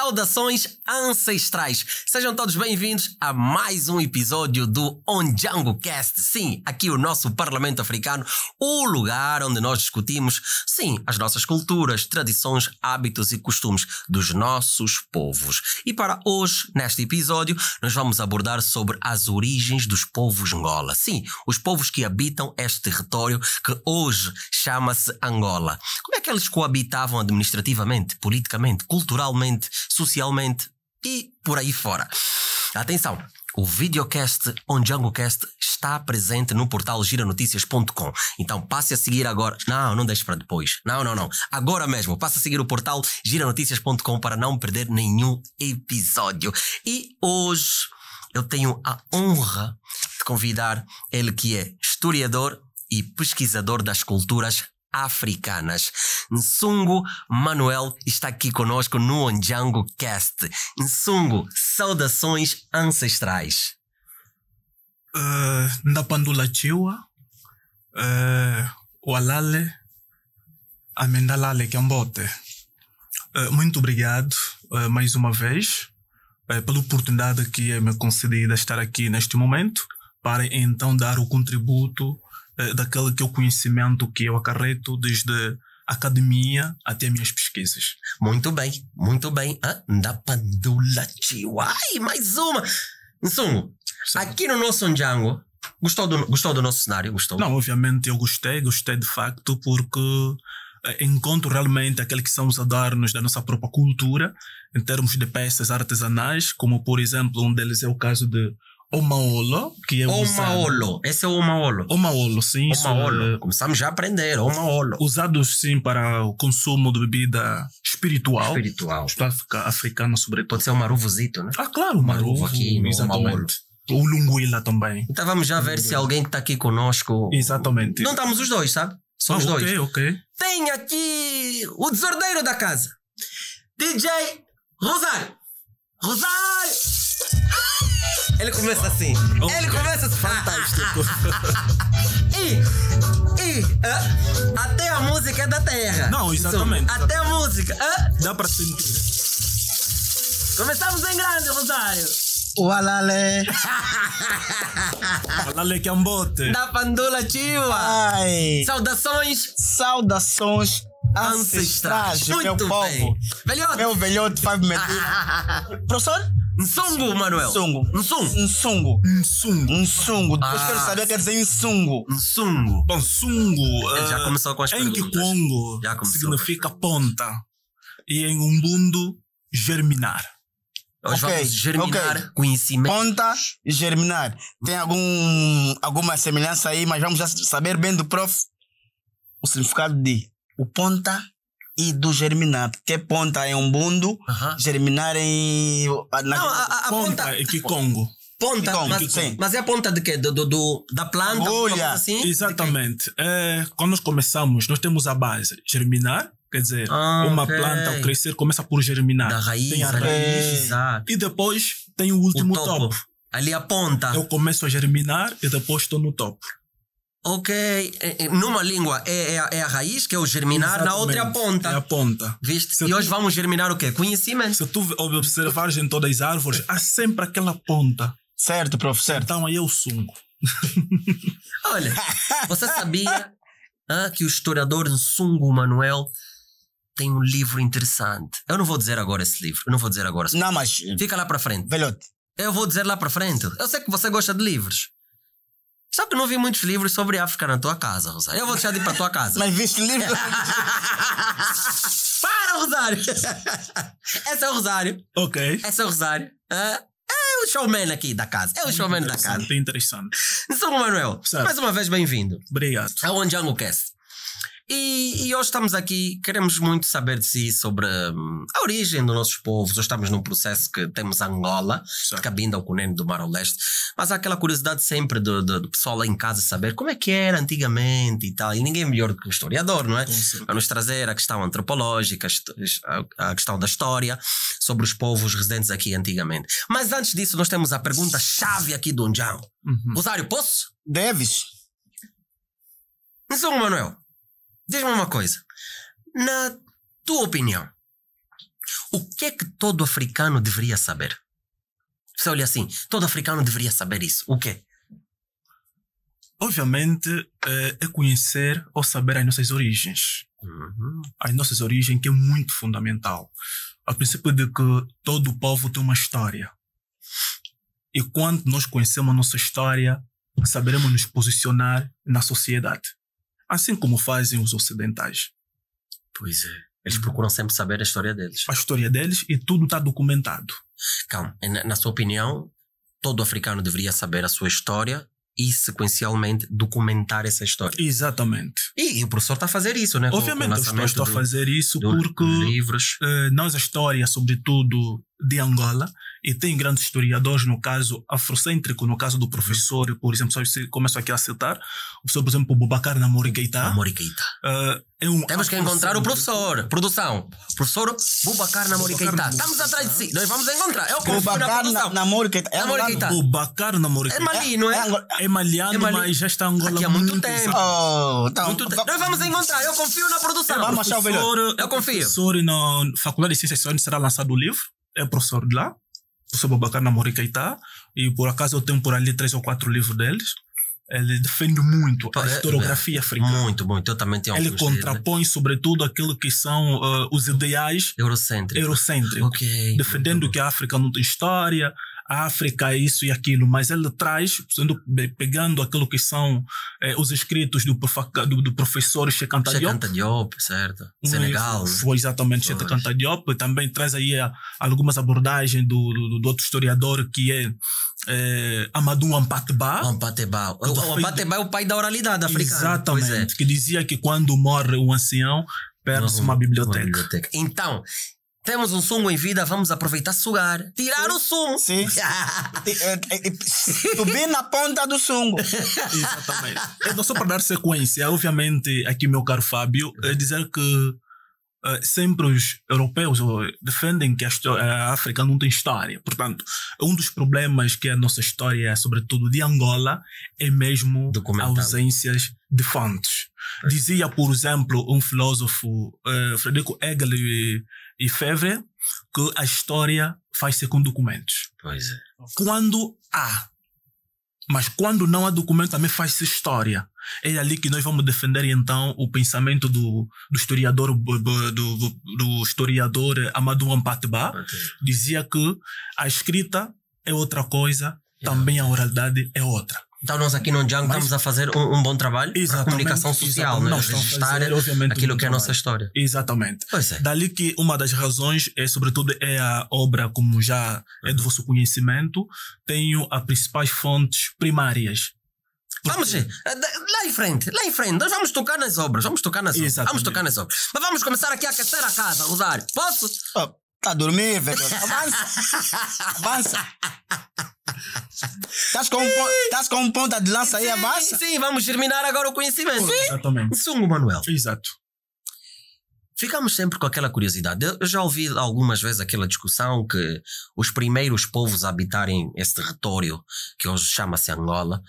Saudações ancestrais. Sejam todos bem-vindos a mais um episódio do Ondjango Cast. Sim, aqui o nosso Parlamento Africano, o lugar onde nós discutimos, sim, as nossas culturas, tradições, hábitos e costumes dos nossos povos. E para hoje, neste episódio, nós vamos abordar sobre as origens dos povos Ngola. Sim, os povos que habitam este território que hoje chama-se Angola. Como é que eles coabitavam administrativamente, politicamente, culturalmente, socialmente e por aí fora? Atenção, o videocast Ondjango Cast está presente no portal giranoticias.com. Então passe a seguir agora. Não deixe para depois. Não. Agora mesmo, passe a seguir o portal giranoticias.com para não perder nenhum episódio. E hoje eu tenho a honra de convidar ele que é historiador e pesquisador das culturas africanas. Nsungu Manuel está aqui conosco no Ondjango Cast. Nsungu, saudações ancestrais. Ndapandula chiwa, walale, amendalale kambote. Muito obrigado mais uma vez pela oportunidade que é me concedida estar aqui neste momento para então dar o contributo daquele que é o conhecimento que eu acarreto desde a academia até minhas pesquisas. Muito bem. Ndapandula chiwa. Ai, mais uma. Nsungu, aqui no nosso Ondjango, gostou do nosso cenário? Gostou? Não, obviamente eu gostei de facto, porque encontro realmente aqueles que são os adornos da nossa própria cultura em termos de peças artesanais, como por exemplo um deles é o caso de Omaolo, que é Omaolo, esse é o Omaolo. Omaolo, sim. Omaolo. Começamos já a aprender, Omaolo. Usados sim para o consumo de bebida espiritual. Africana sobretudo. Pode ser o maruvozito, né? Ah, claro, o maruvo aqui no exatamente. O lunguila também. Então vamos já ver se alguém que está aqui conosco. Exatamente. Não estamos os dois, sabe? Somos dois. Ok. Tem aqui o desordeiro da casa, DJ Rosário. Ele começa assim. Fantástico. Até a música é da terra. Não, exatamente. Até a música. Dá para sentir. Começamos em grande, Rosário. Walale. Walale Kambote. Da Pandula Chiwa. Ai. Saudações ancestrais, Muito meu povo. bem. Velhote. Meu velhote Fábio Medina. Professor? Nsungu, Manuel. Nsungu. Depois quero saber o que quer dizer Nsungu. Nsungu. Bom, Sungu. Ele já começou com as perguntas. Em Kikongo significa ponta. E em Umbundo, germinar. Hoje vamos germinar conhecimento. Ponta e germinar. Tem alguma semelhança aí, mas vamos já saber bem do prof o significado de o ponta e do germinar. Porque ponta é Umbundo, germinar em... a ponta é Kikongo. Ponta, mas é a ponta de quê? Da planta? Olha, assim? Exatamente. Quando nós começamos, nós temos a base. Germinar, quer dizer, uma planta ao crescer começa por germinar. Da raiz. Tem a raiz. Exato. E depois tem o último topo. Ali a ponta. Eu começo a germinar e depois estou no topo. Ok. Numa língua é a raiz, que é o germinar. Exatamente. Na outra é a ponta. É a ponta. Viste? E hoje vamos germinar o quê? Conhecimento. Se tu observares em todas as árvores, há sempre aquela ponta. Certo, prof, certo. Então aí é o sungo. Olha, você sabia que o historiador Nsungu Manuel tem um livro interessante? Eu não vou dizer agora esse livro. Não, mas... Fica lá para frente. Velhote. Eu vou dizer lá para frente. Eu sei que você gosta de livros. Só que não vi muitos livros sobre África na tua casa, Rosário. Eu vou deixar de ir para a tua casa. Mas viste livro? Para, Rosário! Esse é o Rosário. Ok. Esse é o Rosário. É o showman aqui da casa. É o showman da casa. Interessante. Nsungu Manuel, certo. Mais uma vez bem-vindo. Obrigado. Ao Ondjango Cast. E hoje estamos aqui, queremos muito saber de si sobre a origem dos nossos povos. Hoje estamos num processo que temos Angola, de Cabinda ao Cunene do Mar ao Leste, mas há aquela curiosidade sempre do pessoal lá em casa saber como é que era antigamente e tal. E ninguém é melhor que o historiador, não é? Para nos trazer a questão antropológica, a questão da história sobre os povos residentes aqui antigamente. Mas antes disso, nós temos a pergunta-chave aqui do Ondjango. Rosário, posso? Deves. Nsungu Manuel, diz-me uma coisa. Na tua opinião, O que é que todo africano deveria saber? Você olha assim, todo africano deveria saber isso. O quê? Obviamente, é conhecer ou saber as nossas origens. As nossas origens, que é muito fundamental. A princípio de que todo povo tem uma história. E quando nós conhecemos a nossa história, saberemos nos posicionar na sociedade. Assim como fazem os ocidentais. Pois é. Eles procuram sempre saber a história deles. A história deles e tudo está documentado. Calma, na sua opinião, todo africano deveria saber a sua história e sequencialmente documentar essa história. Exatamente. E o professor está a fazer isso, né? Obviamente, eu estou a fazer isso porque livros. Nós, a história, sobretudo de Angola, e tem grandes historiadores, no caso afrocêntrico, no caso do professor, por exemplo, se começo aqui a citar, o professor, por exemplo, Boubacar Namori Keita. Temos que encontrar o professor. Produção. Professor Boubacar Namori Keita. Estamos atrás de si. Nós vamos encontrar. É o Boubacar Namori Keita. Boubacar Namori Keita. É Mali, não é? É maliano, mas já está em Angola aqui há muito tempo. Muito tempo. Nós vamos encontrar. Eu confio na produção. Vamos achar o melhor. Eu confio. O professor na Faculdade de Ciências Sociais será lançado o livro. É professor de lá. Professor Boubacar Namori Keita. E por acaso eu tenho por ali 3 ou 4 livros deles. Ele defende muito a historiografia africana. Muito. Eu também tenho Ele contrapõe, sobretudo, aquilo que são os ideais eurocêntricos. Okay. Defendendo que a África não tem história, a África é isso e aquilo, mas ele traz, pegando aquilo que são os escritos do professor Cheikh Anta Diop. Cheikh Anta Diop, certo. Senegal. Foi exatamente Cheikh Anta Diop. Também traz aí algumas abordagens do outro historiador que é Amadou Hampâté-Bâ. O Hampâté-Bâ é o pai da oralidade africana. Exatamente. Que dizia que quando morre um ancião, perde-se uma biblioteca. Então, temos um sumo em vida, vamos aproveitar sugar. Tirar o sumo. Sim. Subir na ponta do sumo. Exatamente. Então, só para dar sequência, obviamente, aqui, meu caro Fábio, dizer que sempre os europeus defendem que a África não tem história. Portanto, um dos problemas que a nossa história, sobretudo de Angola, é mesmo ausências de fontes. Dizia, por exemplo, um filósofo, Frederico Hegel e Febvre, que a história faz-se com documentos. Pois é. Quando há, mas quando não há documento também faz-se história. É ali que nós vamos defender então o pensamento do historiador Amadou Hampâté-Bâ. Dizia que a escrita é outra coisa, também a oralidade é outra. Então nós aqui no Ondjango estamos a fazer um bom trabalho na comunicação social, né? Registrar aquilo que é a nossa história. Exatamente. Pois é. Dali que uma das razões sobretudo, é a obra, como já é do vosso conhecimento, tenho as principais fontes primárias. Vamos lá em frente, nós vamos tocar nas obras, Vamos tocar nas obras. Mas vamos começar aqui a aquecer a casa, Rosário. Posso? Tá a dormir, velho. Avança. Estás com um ponta de lança aí, avança? Sim, vamos terminar agora o conhecimento. Exatamente. Sungo Manuel. Exato. Ficamos sempre com aquela curiosidade. Eu já ouvi algumas vezes aquela discussão que os primeiros povos a habitarem esse território, que hoje chama-se Angola,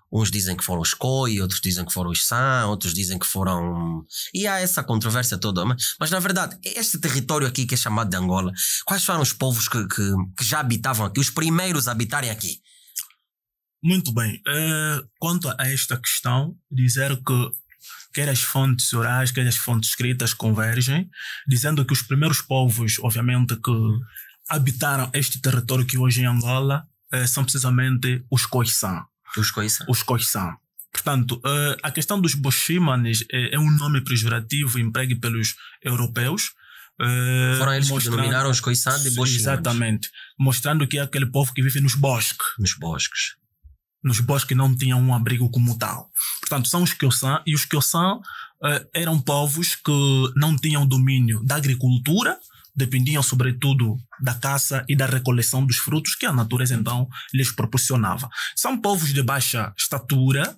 uns dizem que foram os Khoi, outros dizem que foram os San, outros dizem que foram... E há essa controvérsia toda. Mas na verdade, este território aqui que é chamado de Angola, quais foram os povos que já habitavam aqui, os primeiros a habitarem aqui? Muito bem. Quanto a esta questão, dizer que quer as fontes orais, quer as fontes escritas convergem, dizendo que os primeiros povos, obviamente, que habitaram este território que hoje é Angola, são precisamente os Khoisan. Os Khoisan. Portanto, a questão dos Boshimanes é um nome pejorativo empregue pelos europeus. Foram eles que denominaram os Khoisan de Boshimanes. Exatamente. Mostrando que é aquele povo que vive nos bosques. Nos bosques não tinham um abrigo como tal. Portanto, são os Khoisan. E os Khoisan eram povos que não tinham domínio da agricultura, dependiam sobretudo da caça e da recoleção dos frutos que a natureza então lhes proporcionava. São povos de baixa estatura,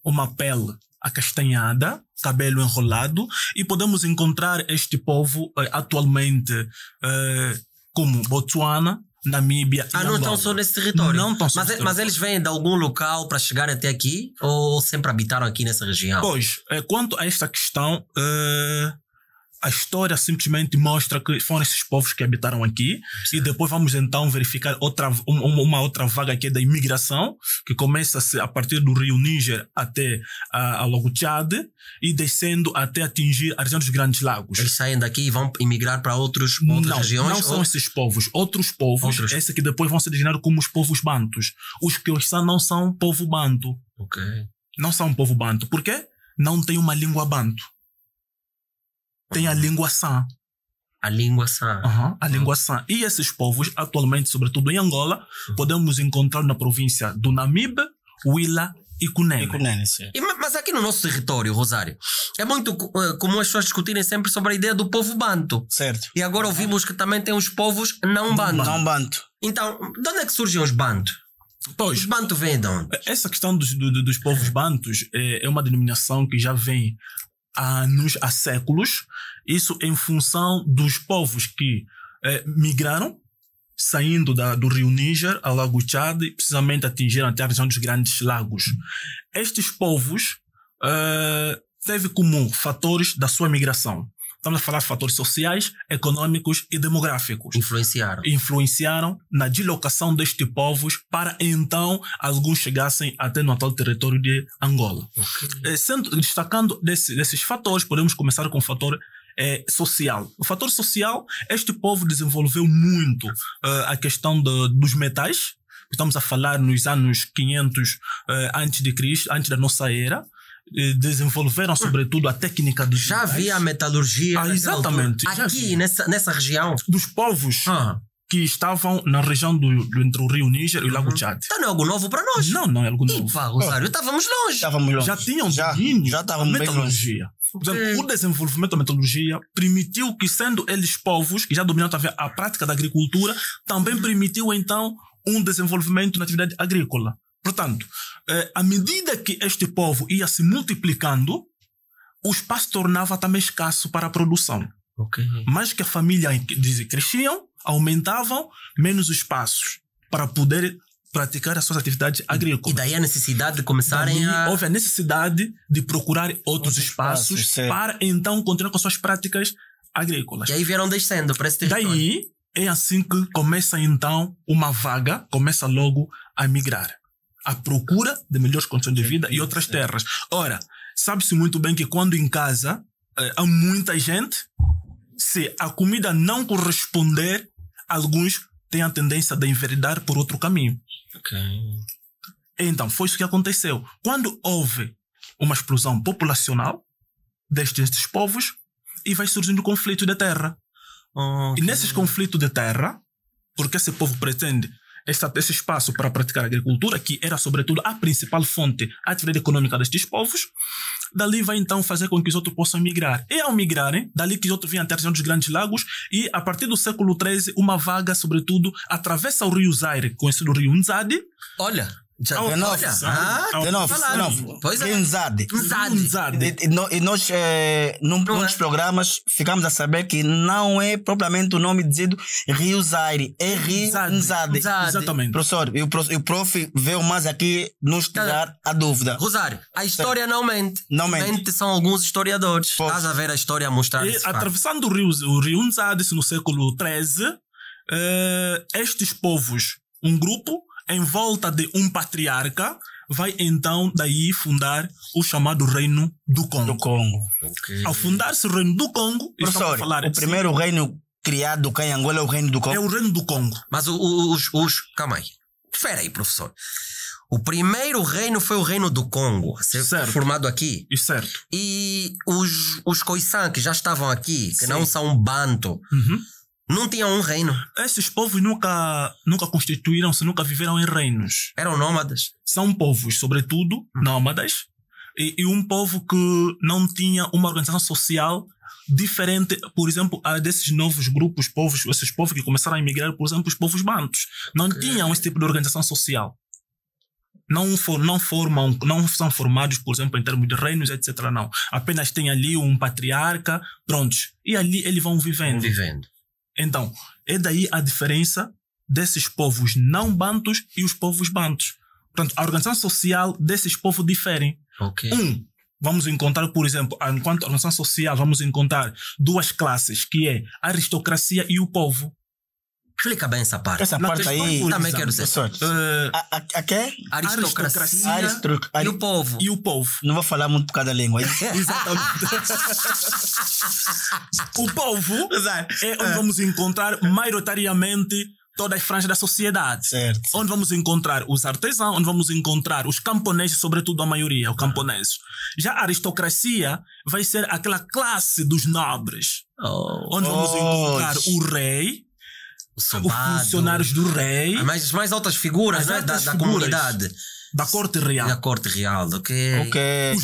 uma pele acastanhada, cabelo enrolado, e podemos encontrar este povo atualmente como Botsuana, Namíbia e não estão só nesse território? Não estão só mas eles vêm de algum local para chegar até aqui ou sempre habitaram aqui nessa região? Pois, quanto a esta questão... a história simplesmente mostra que foram esses povos que habitaram aqui. Sim. E depois vamos então verificar uma outra vaga que é da imigração, que começa-se a partir do rio Níger até ao Lago Tchad e descendo até atingir a região dos Grandes Lagos. Eles saem daqui e vão emigrar para outras regiões? Não são esses povos. Outros povos, esses que depois vão ser designados como os povos bantus. Os que hoje não são povo banto. Ok. Não são um povo banto. Por quê? Não tem uma língua banto. Tem a língua San. A língua San. A língua San. E esses povos, atualmente, sobretudo em Angola, podemos encontrar na província do Namibe, Huila e Cunene. Mas aqui no nosso território, Rosário, é muito comum as pessoas discutirem sempre sobre a ideia do povo banto. Certo. E agora ouvimos que também tem os povos não banto. Não banto. Então, de onde é que surgem os banto? Pois, os banto vêm de onde? Essa questão dos povos bantos é uma denominação que já vem há séculos, isso em função dos povos que migraram, saindo do rio Níger ao Lago Tchad, e precisamente atingiram até a região dos Grandes Lagos. Estes povos teve como fatores da sua migração. Estamos a falar de fatores sociais, econômicos e demográficos. Influenciaram na deslocação destes povos para então alguns chegassem até no atual território de Angola. Okay. Destacando desses fatores, podemos começar com o fator social. O fator social, este povo desenvolveu muito a questão dos metais. Estamos a falar nos anos 500 antes de Cristo, antes da nossa era. Desenvolveram sobretudo a técnica dos já havia a metalurgia exatamente aqui nessa região dos povos que estavam na região entre o rio Níger e o Lago Tchad. Então não é algo novo para nós. Não é algo novo. Rosário, estávamos longe. Já tinham domínio da metalurgia. Portanto, o desenvolvimento da metalurgia permitiu que, sendo eles povos que já dominavam a prática da agricultura, também permitiu então um desenvolvimento na atividade agrícola. Portanto, à medida que este povo ia se multiplicando, o espaço tornava também escasso para a produção. Okay. Mais que a família cresciam, aumentavam, menos os espaços para poder praticar as suas atividades agrícolas. E daí a necessidade de começarem houve a necessidade de procurar outros espaços para então continuar com as suas práticas agrícolas. E aí vieram descendo para esse território. Daí é assim que começa então uma vaga, começa logo a migrar. À procura de melhores condições de vida e outras terras. Ora, sabe-se muito bem que quando em casa há muita gente, se a comida não corresponder, alguns têm a tendência de enveredar por outro caminho. Okay. Então, foi isso que aconteceu. Quando houve uma explosão populacional destes povos, e vai surgindo conflito de terra. Okay. E nesses conflitos de terra, porque esse povo pretende esse espaço para praticar a agricultura, que era sobretudo a principal fonte da atividade econômica destes povos, dali vai então fazer com que os outros possam migrar. E ao migrarem, dali que os outros vinham até a região dos Grandes Lagos, e a partir do século XIII, uma vaga, sobretudo, atravessa o rio Zaire, conhecido rio Nzade. Olha, de novo. Pois é. Nzade. Nzade. E nós, num dos programas, ficamos a saber que não é propriamente o nome dizido Rio Zaire, é Rio Nzade. Exatamente. Professor, e o prof veio mais aqui nos tirar a dúvida. Rosário, a história não mente. Não mente. São alguns historiadores. Estás a ver a história a mostrar isso. Atravessando o rio Nzade, no século XIII, estes povos, um grupo, em volta de um patriarca, vai então daí fundar o chamado Reino do Congo. Okay. Ao fundar-se o Reino do Congo, professor, o primeiro reino criado cá em Angola é o Reino do Congo? É o Reino do Congo. Mas calma aí. Espera aí, professor. O primeiro reino foi o Reino do Congo, formado aqui. Certo. E os Khoisan, que já estavam aqui, que não são banto, não tinham um reino. Esses povos nunca constituíram-se, nunca viveram em reinos. Eram nômades. São povos, sobretudo, nômades. E um povo que não tinha uma organização social diferente, por exemplo, a desses novos grupos, esses povos que começaram a emigrar, por exemplo, os povos bantos. Não tinham esse tipo de organização social. Não são formados, por exemplo, em termos de reinos, etc. Não. Apenas tem ali um patriarca, prontos. E ali eles vão vivendo. Então, é daí a diferença desses povos não bantos e os povos bantos. Portanto, a organização social desses povos difere. Okay. vamos encontrar, por exemplo, enquanto organização social, vamos encontrar duas classes, que é a aristocracia e o povo. Explica bem essa parte. Essa Na parte questão, aí... por Também quero Professor, a quê? Aristocracia e o povo. E o povo. Não vou falar muito por causa da língua. Exatamente. O povo é onde vamos encontrar maioritariamente todas as franjas da sociedade. Certo. Onde vamos encontrar os artesãos, onde vamos encontrar os camponeses, sobretudo a maioria, os camponeses. Já a aristocracia vai ser aquela classe dos nobres. Onde vamos encontrar o rei, os funcionários do rei. As mais altas figuras, né? da figuras comunidade. Da corte real. Da corte real, ok.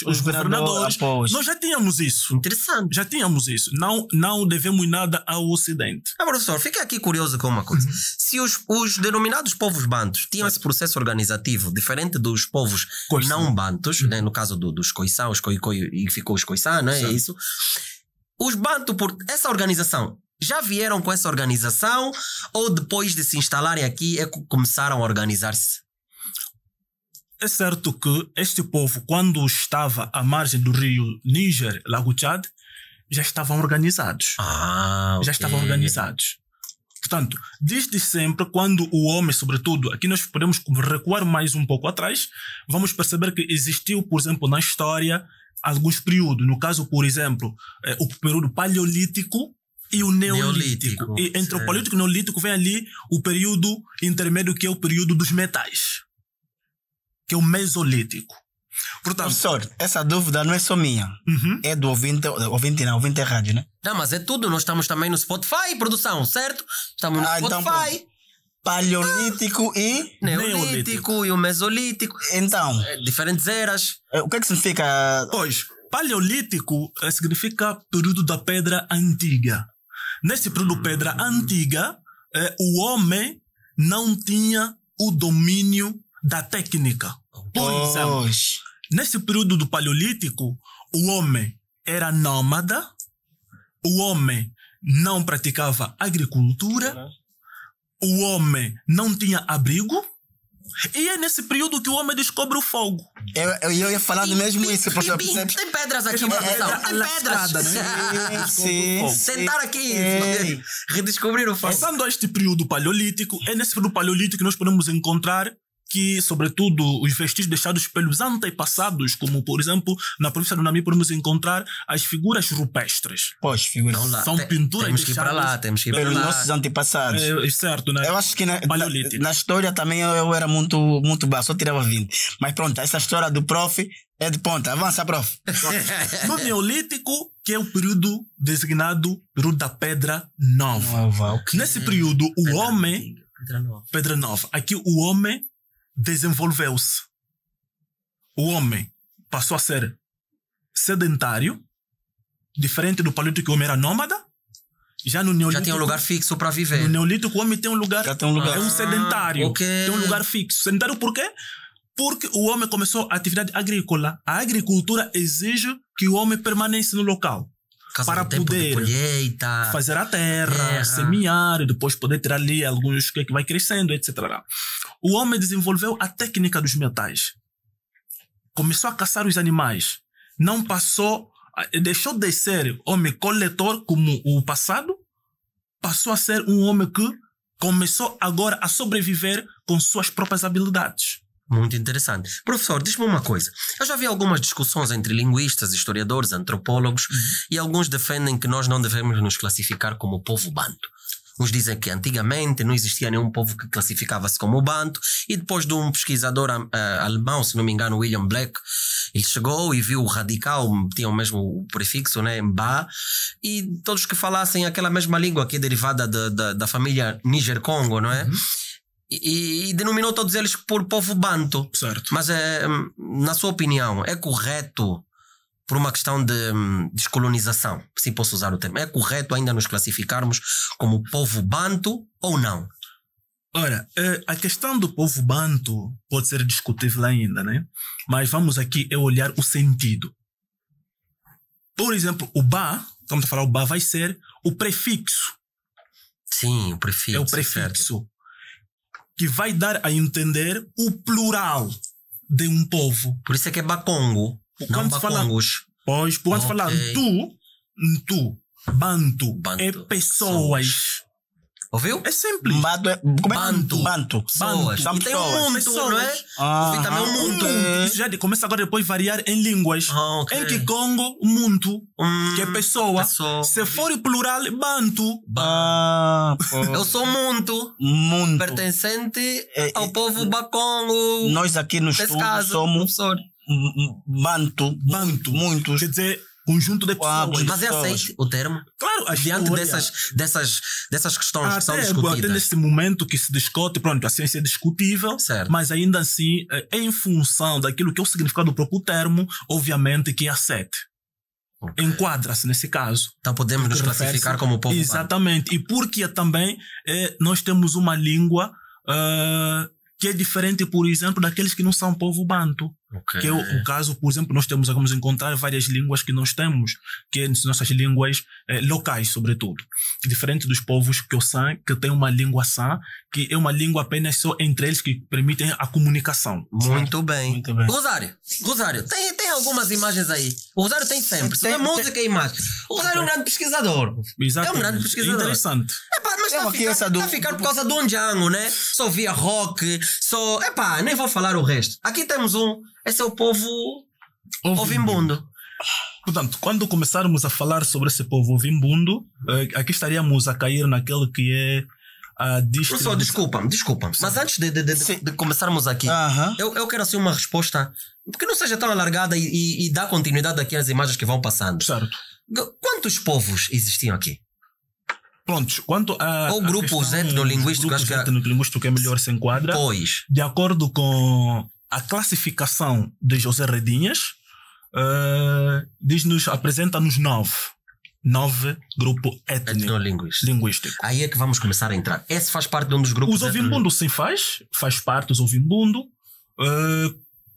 Os governadores. Nós já tínhamos isso. Interessante. Já tínhamos isso. Não devemos nada ao Ocidente. Professor, fiquei aqui curioso com uma coisa. Se os denominados povos bantos tinham esse processo organizativo diferente dos povos não bantos, né? No caso dos Khoisan, os Khoikhoi, e ficou os Khoisan, não é isso? Os bantos, por essa organização, já vieram com essa organização ou depois de se instalarem aqui é que começaram a organizar-se? É certo que este povo, quando estava à margem do rio Níger, Lago Tchad, já estavam organizados. Okay. Já estavam organizados. Portanto, desde sempre, quando o homem, sobretudo, aqui nós podemos recuar mais um pouco atrás, vamos perceber que existiu, por exemplo, na história, alguns períodos. No caso, por exemplo, o período paleolítico e o neolítico. E entre o paleolítico e o neolítico vem ali o período intermédio, que é o período dos metais, que é o mesolítico. Portanto, professor, essa dúvida não é só minha. É do ouvinte rádio, né? Não, mas é tudo. Nós estamos também no Spotify, produção, certo? Estamos no Spotify. Então, paleolítico e neolítico e o mesolítico. Então, diferentes eras. O que é que significa? Pois, paleolítico significa período da pedra antiga. Nesse período da pedra antiga, o homem não tinha o domínio da técnica. Por exemplo, nesse período do paleolítico, o homem era nômada, o homem não praticava agricultura, o homem não tinha abrigo, e é nesse período que o homem descobre o fogo. Eu ia falar mesmo isso, professor. Tem pedras aqui, produção. Tem pedras. Sim. Sentar aqui. Redescobrir o fogo. Passando a este período paleolítico, é nesse período paleolítico que nós podemos encontrar que, sobretudo, os vestígios deixados pelos antepassados, como, por exemplo, na província do Nami, podemos encontrar as figuras rupestres. Pois, figuras. São pinturas temos que ir para lá, temos que ir para pelos lá. nossos antepassados. Certo, né? Eu acho que na história também eu era muito baixo, só tirava 20. Mas pronto, essa história do prof é de ponta. Avança, prof. No Neolítico, que é o período designado período da Pedra Nova. Nesse período, o homem... Pedra Nova. Aqui o homem desenvolveu-se. O homem passou a ser sedentário, diferente do paleolítico, o homem era nômada. Já no Neolítico, já tinha um lugar fixo para viver. No Neolítico, o homem tem um lugar. Já tem um lugar. É um sedentário. Okay. Tem um lugar fixo. Sedentário por quê? Porque o homem começou a atividade agrícola. A agricultura exige que o homem permaneça no local. Para poder fazer a terra, semear, e depois poder tirar ali alguns que vai crescendo, etc. O homem desenvolveu a técnica dos metais. Começou a caçar os animais. Não passou, deixou de ser homem coletor como o passado, passou a ser um homem que começou agora a sobreviver com suas próprias habilidades. Muito interessante. Professor, diz-me uma coisa. Eu já vi algumas discussões entre linguistas, historiadores, antropólogos, e alguns defendem que nós não devemos nos classificar como povo banto. Uns dizem que antigamente não existia nenhum povo que classificava-se como banto, e depois de um pesquisador alemão, se não me engano, William Black, ele chegou e viu o radical, tinha o mesmo o prefixo, né, Mba, e todos que falassem aquela mesma língua que é derivada da família Níger-Congo, não é? E denominou todos eles por povo banto. Certo. Mas, na sua opinião, é correto, por uma questão de descolonização, se posso usar o termo, é correto ainda nos classificarmos como povo banto ou não? Ora, a questão do povo banto pode ser discutível ainda, né? Mas vamos aqui olhar o sentido. Por exemplo, o ba, estamos a falar, o ba vai ser o prefixo. Sim, o prefixo. É o prefixo. Certo. Que vai dar a entender o plural de um povo. Por isso é que é Bakongo, não Quando se fala- Bakongos. Pois, quando se falar Ntu, Bantu, Bantu, é pessoas. Ouviu? É simples. Como é que Bantu. Bantu. Pessoas. São E tem um pessoas. muito, não é? Ah, Ouvi também um muito. Isso já começa agora depois a variar em línguas. Ok. Em Kikongo, Muntu, que é pessoa. pessoa. Se for em plural, Bantu. Eu sou muito Muito. pertencente É, ao povo Bakongo. Nós aqui no Nesse estúdio caso, somos professor. Bantu. Bantu. Muitos. Quer dizer, conjunto de pessoas. Mas é aceite o termo? Claro, a Diante história. dessas questões que são Até discutidas. nesse momento que se discute, pronto, a ciência é discutível, Certo. mas ainda assim, em função daquilo que é o significado do próprio termo, obviamente que é aceite. Ok. Enquadra-se nesse caso. Então podemos nos Refere-se- classificar como povo Bantu. Exatamente. E porque também nós temos uma língua que é diferente, por exemplo, daqueles que não são povo banto. Ok. Que é o caso, por exemplo, nós vamos encontrar várias línguas que nós temos, que são nossas línguas locais, sobretudo. Diferente dos povos que eu sei, que tem uma língua sã, que é uma língua apenas só entre eles que permitem a comunicação. Muito bem. Muito bem. Rosário, tem algumas imagens aí. O Rosário tem sempre. Se Tem- é música e imagem. O Rosário é um grande pesquisador. Exatamente. É um grande pesquisador. Interessante. Epá, mas Tem aqui essa do- tá a ficar por causa do Ondjango, né? Só via rock, só... Epá, nem vou falar o resto. Aqui temos esse é o povo Ovimbundo. Portanto, quando começarmos a falar sobre esse povo ovimbundo, aqui estaríamos a cair naquele que é a Professor, distribuição. desculpa-me. Mas antes de começarmos aqui, Aham. eu quero assim uma resposta que não seja tão alargada e dá continuidade aqui às imagens que vão passando. Certo. Quantos povos existiam aqui? Prontos, quanto a. Ou a grupos questão etnolinguísticos, dos acho que grupos etnolinguísticos que melhor se enquadra, Pois. de acordo com a classificação de José Redinhas, apresenta-nos 9 grupos Etnolinguísticos. etnolinguísticos. Aí é que vamos começar a entrar. Esse faz parte de um dos grupos. Os ovimbundo sim faz parte dos ovimbundo.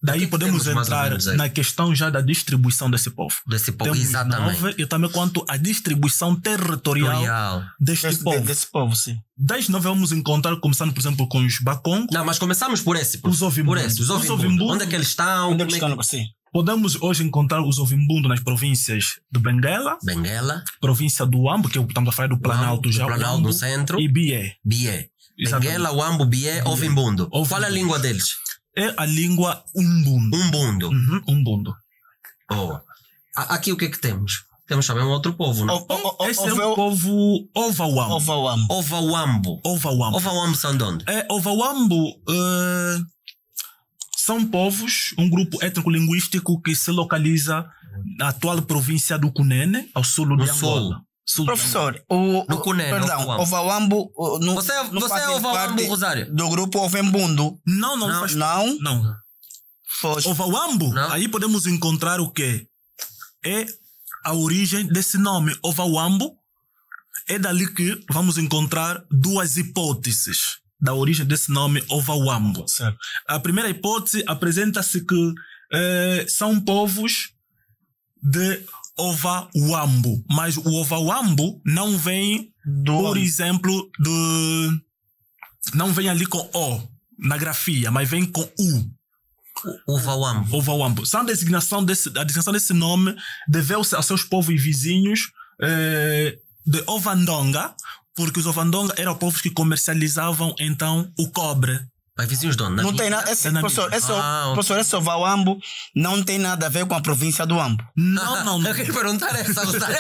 Daí O que podemos temos mais ou entrar menos aí? na questão já da distribuição desse povo. Desse povo, Temos exatamente. 9 e também quanto à distribuição territorial Tutorial. deste povo. Desse povo, sim. Das 9 vamos encontrar, começando por exemplo com os Bakong, Não, mas começamos por esse. os Ovimbundo. Por esse, os Os Ovimbundo. Ovimbundo. Onde é que eles estão? Onde é Como que é que- estão? Sim. Podemos hoje encontrar os Ovimbundo nas províncias de Benguela, Benguela, província do Uambo, que estamos a falar do Planalto já, Planalto Uambo, no centro. e Bié. Bié. Exatamente. Benguela, Uambo, Bié, Ovimbundo. Ovimbundo. Qual é a língua deles? É a língua Umbundo. Umbundo. Umbundo. Boa. Aqui o que é que temos? Temos também um outro povo, não? Esse é o povo Ovauambo. Ovauambo. Ovauambo. Ovauambo. Ovauambo são de onde? Ovauambo são povos, um grupo étnico-linguístico que se localiza na atual província do Cunene, ao sul de Angola. Sul de Professor, No Cunene, perdão, Ovauambo. Ovauambo não Você é faz Ovauambo, parte Rosário? do grupo Ovembundo. Não, Não. faz Não? Não. Pois. Ovauambo, Não. aí podemos encontrar o quê? É a origem desse nome, Ovauambo. É dali que vamos encontrar duas hipóteses da origem desse nome, Ovauambo. Certo. A primeira hipótese apresenta-se que são povos de Ovauambo, mas o Ovauambo não vem, por exemplo, não vem ali com O na grafia, mas vem com U. Ovauambo. Ovauambo. A designação desse nome deveu-se aos seus povos vizinhos de Ovandonga, porque os Ovandonga eram povos que comercializavam então o cobre. Mas vizinhos de onde? Não tem nada. Professor, esse Ovauambo não tem nada a ver com a província do Ambo. Não. Eu queria perguntar essa, Rosário.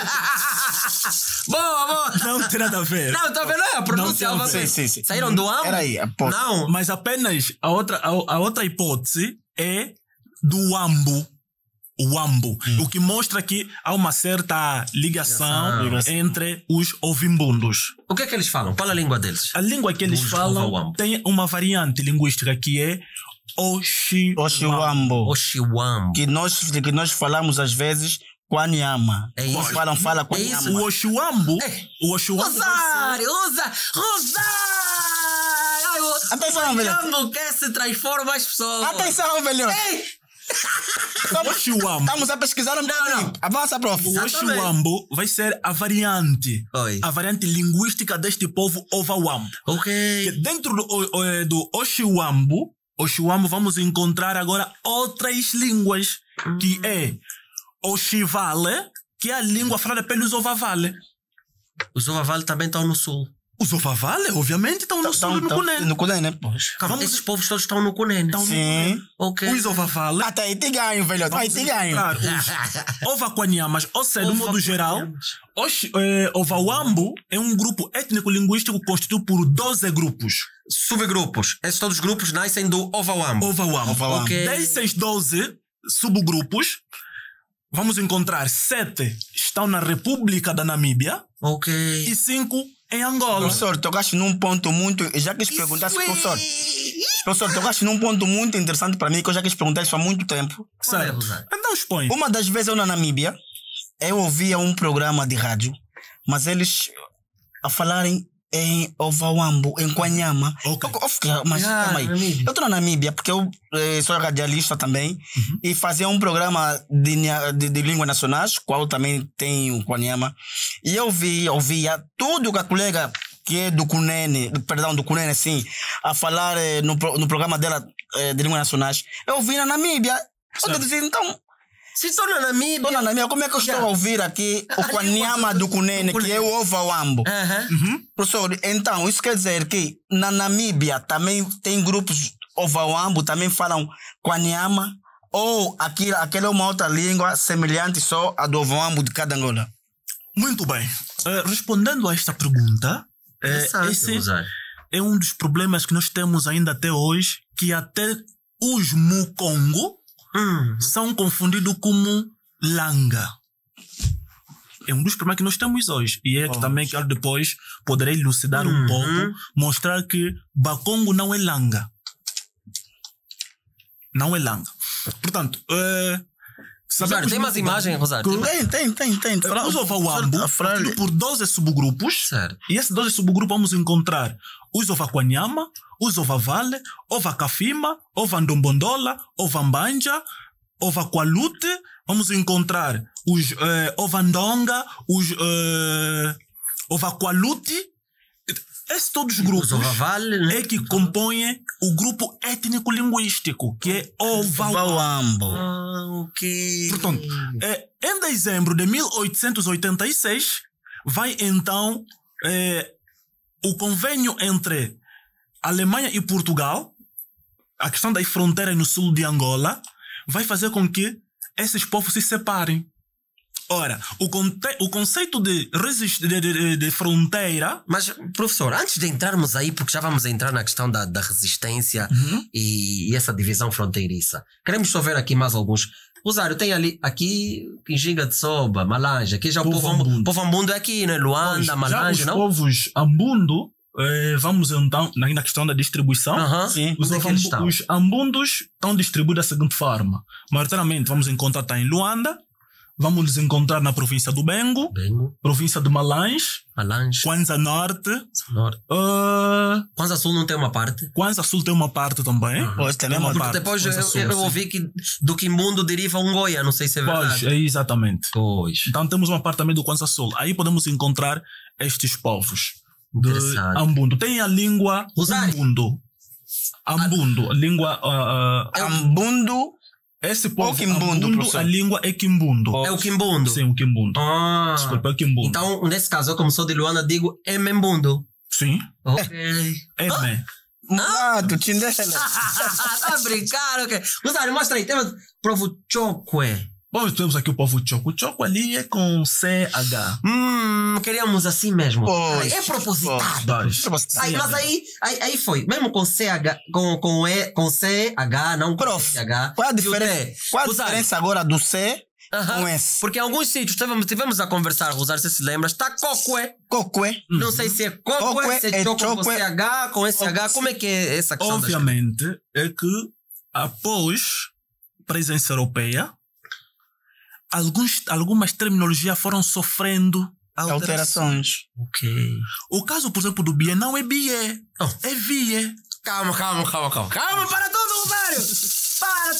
Boa. Não tem nada a ver. Não, tá vendo? É a pronúncia. Não tem a ver. Sim. Saíram do Ambo? Era aí. Não. Mas apenas a outra hipótese é do Ambo. O Ambo. O que mostra que há uma certa ligação entre os ovimbundos. O que é que eles falam? Qual a língua deles? A língua que eles Dos falam Ovauambo. tem uma variante linguística que é Oshiwambo. Oshiwambo. Que nós falamos às vezes Kwanyama. É isso. Fala É Kwanyama. O Oshiwambo. É. O Oshiwambo. Rosário! Atenção, velho. Não quer se transforma as pessoas. Atenção, velho. Ei! O Oshiwambo. Estamos a pesquisar um pouquinho. Avança, prof. O Exatamente. Oshiwambo vai ser a variante. Oi. A variante linguística deste povo Ovauambo. Ok. Que dentro do Oshiwambo Oxuambo, vamos encontrar agora outras línguas, que é Oxivale, que é a língua falada pelos Ovavale. Os Ovavale também estão no sul. Os Ovavale, obviamente, estão no sul, no Cunene. No Cunene, pois. Calma, esses povos todos estão no Cunene. Sim. Ok. Os Ovavale. Até aí te ganho, velho. Aí te ganho. Claro, os Ovaquanhamas, ou seja, de modo geral, Ovauambo é um grupo étnico-linguístico constituído por 12 grupos. Subgrupos. Esses todos os grupos nascem do Ovauambo. Ovauambo. Ok. Desses 12 subgrupos, vamos encontrar 7 estão na República da Namíbia Ok. e 5 em Angola. Professor, tocaste num ponto muito. Eu já quis perguntar, professor. Professor, tocaste num ponto muito interessante para mim que eu já quis perguntar isso há muito tempo. Certo. Então expõe. Uma das vezes eu na Namíbia, eu ouvia um programa de rádio, mas eles a falarem em Ovauambo, em Quanyama. Ok. Eu fiquei, mas calma aí. Namíbia. Eu estou na Namíbia porque eu sou radialista também e fazia um programa de línguas nacionais, qual também tem o Quanyama. E eu ouvia tudo que a colega que é do Cunene, sim, a falar no programa dela de línguas nacionais. Eu ouvi na Namíbia. Eu disse, então, Se estou na Namíbia. estou na Namíbia, como é que eu estou a ouvir aqui o Quanyama do Cunene, que é o Ovauambo? Professor, então, isso quer dizer que na Namíbia também tem grupos Ovauambo, também falam Quanyama, ou aquela é uma outra língua semelhante só à do Ovauambo de cada Angola? Muito bem. Respondendo a esta pergunta, esse é um dos problemas que nós temos ainda até hoje, que até os Mukongo são confundidos como Langa. É um dos problemas que nós temos hoje. E é que também, claro, depois poderei elucidar um pouco, mostrar que Bakongo não é Langa. Não é Langa. Portanto, Rosário, tem mais imagem, Rosário? Tem. Os Ovauambo, partido por 12 subgrupos. Certo. E esses 12 subgrupos vamos encontrar os Ovaquanyama, os Ovavale, Ovacafima, Ovandombondola, Ovambanja, Ovaqualute. Vamos encontrar os Ovandonga, os Ovaqualute. Esses todos os grupos Ovavale, né? é que compõem o grupo étnico-linguístico, que é Ovauambo. Ok. Portanto, em dezembro de 1886, vai então o convênio entre Alemanha e Portugal, a questão das fronteiras no sul de Angola, vai fazer com que esses povos se separem. Ora, o conceito de fronteira... Mas, professor, antes de entrarmos aí, porque já vamos entrar na questão da resistência e essa divisão fronteiriça, queremos só ver aqui mais alguns. Rosário, tem ali, aqui, Quinjinga de Soba, Malanja, aqui já o povo Ambundo é aqui, né? Luanda, Malanja, não? Os povos Ambundo, vamos então, na questão da distribuição, os Ambundos estão distribuídos da seguinte forma. Maioritariamente vamos encontrar em Luanda, vamos nos encontrar na província do Bengo, província de Malange, Kwanza Norte. Kwanza Sul não tem uma parte? Kwanza Sul tem uma parte também. Tem uma parte. Depois eu ouvi que do Quimbundo deriva um Goia, não sei se é verdade. Pois, exatamente. Pois. Então temos uma parte também do Kwanza Sul. Aí podemos encontrar estes povos de Ambundo. Tem a língua Ambundo. Ambundo, a língua... Ambundo... Esse povo Quimbundo, Ambundo, a língua é Quimbundo. É o Quimbundo? Sim, o Quimbundo. Desculpa, é o Quimbundo. Então, nesse caso, eu como sou de Luanda, digo Emembundo. Sim. Ok. Tu te Tá brincando, ok. Rosário, mostra aí. Temos povo Chokwe. Bom, temos aqui o povo Choco. O Choco ali é com CH. Queríamos assim mesmo. Pois, é propositado. Mas aí foi. Mesmo com CH, com CH, não com Prof, CH. qual a diferença agora do C com S? Porque em alguns sítios tivemos a conversar, Rosário, você se lembra, está Coque. Coque. Não sei se é Coque, se é Choco com CH, com SH. Como é que é essa questão? Obviamente, é que após presença europeia, algumas terminologias foram sofrendo alterações. Ok. O caso, por exemplo, do bié não é bié, é vie. Calma, para tudo, Rosário!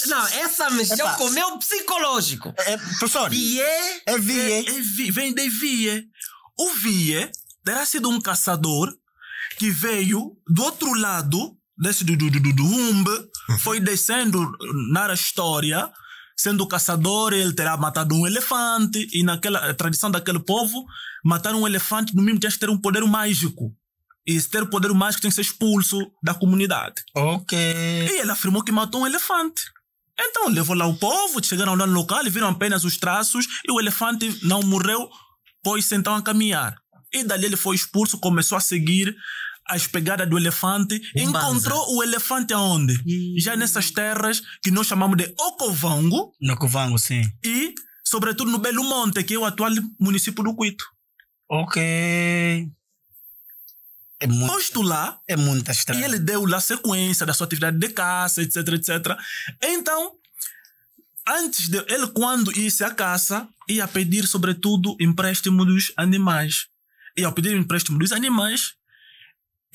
Não, essa mexeu com o meu psicológico. Professor, Bié é vie. Vem de vie. O vie terá sido um caçador que veio do outro lado, desse do Umbe, foi descendo na história, sendo caçador, ele terá matado um elefante, e naquela tradição daquele povo, matar um elefante no mínimo tinha que ter um poder mágico. E se ter o poder mágico tem que ser expulso da comunidade. Ok. E ele afirmou que matou um elefante. Então levou lá o povo, chegaram lá no local e viram apenas os traços, e o elefante não morreu, pôs-se então a caminhar. E dali ele foi expulso, começou a seguir as pegadas do elefante, encontrou o elefante aonde? Já nessas terras que nós chamamos de Okovango. No Okovango, sim. E, sobretudo, no Belo Monte, que é o atual município do Cuito. Ok. Posto lá. É muito estranho. E ele deu lá sequência da sua atividade de caça, etc, etc. Então, antes de ele, quando ia à caça, ia pedir, sobretudo, empréstimo dos animais. E ao pedir empréstimo dos animais,